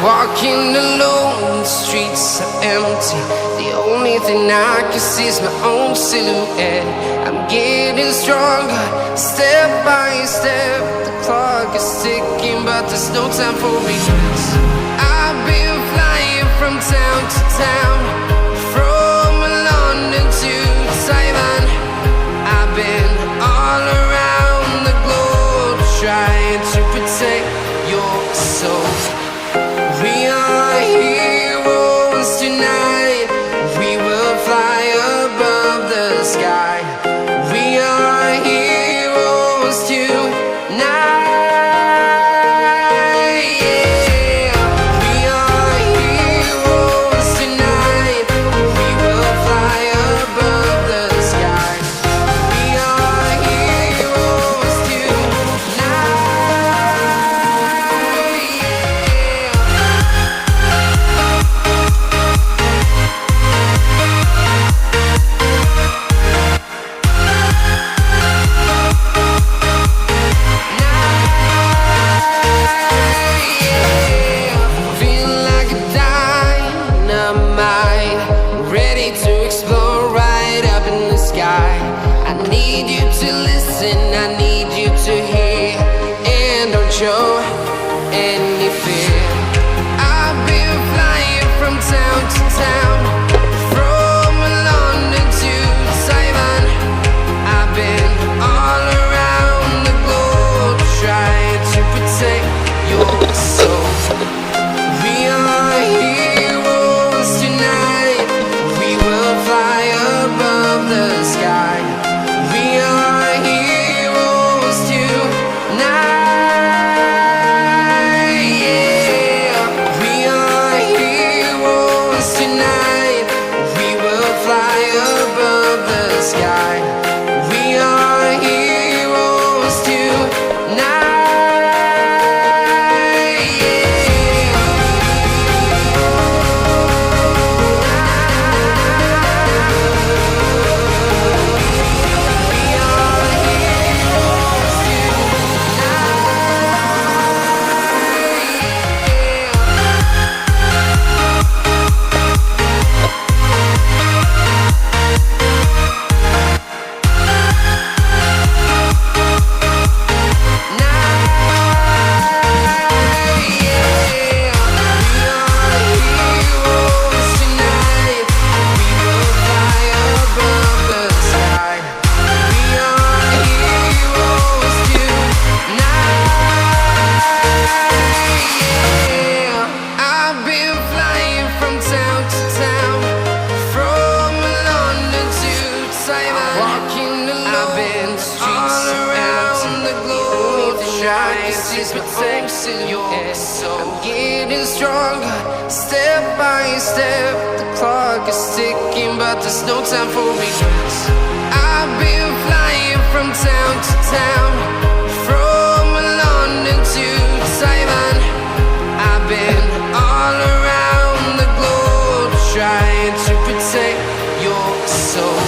Walking alone, the streets are empty. The only thing I can see is my own silhouette. I'm getting stronger, step by step. The clock is ticking, but there's no time for regrets. I've been flying from town to town, from London to Taiwan. I've been all around the globe, trying to protect your soul. We are heroes tonight. We will fly above the sky. We are heroes tonight. Yeah. We are heroes tonight. We will fly above the sky. We are heroes tonight. Feeling like a dynamite, ready to explode right up in the sky. I need you to listen, I need you to hear, and don't show any fear. I've been flying from town to town, from London to Taiwan. I've been all around the globe, trying to protect your soul. We are heroes tonight. We will fly above the sky. We are heroes tonight. Yeah. We are heroes tonight. We will fly above the sky. We are heroes tonight. I've been flying from town to town, from London to Taiwan. Walking alone, I've been all around the globe, trying to protect your soul. I'm getting stronger, step by step. The clock is ticking, but there's no time for regrets. I've been flying from town to town, from London to Taiwan. I've been all around the globe, trying to protect your soul.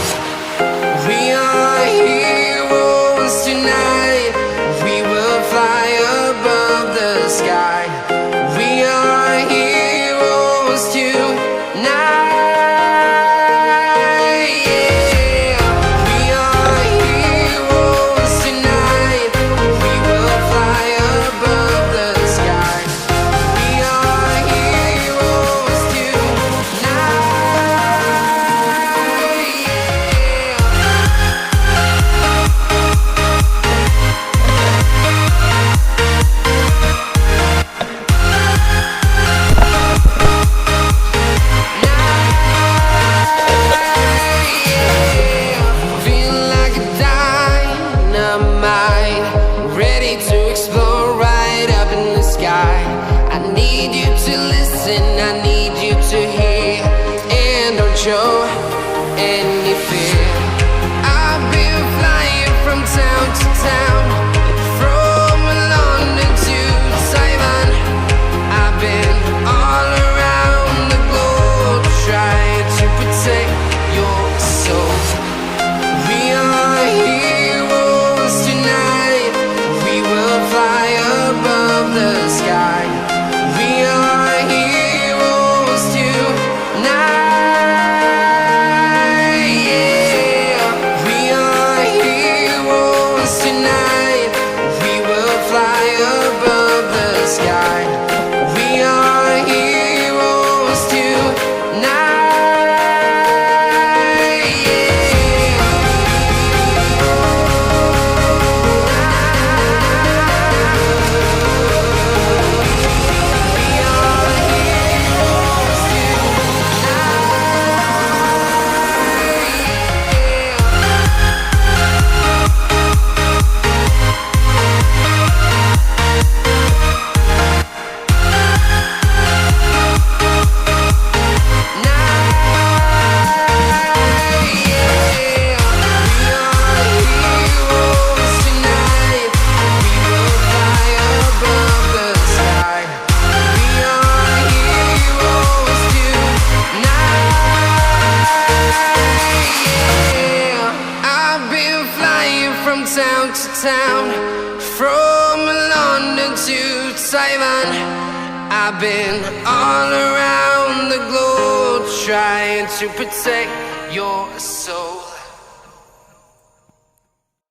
We are heroes tonight. We will fly above the sky. We are heroes tonight. Yeah. from town to town, from London to Taiwan. I've been all around the globe trying to protect your soul.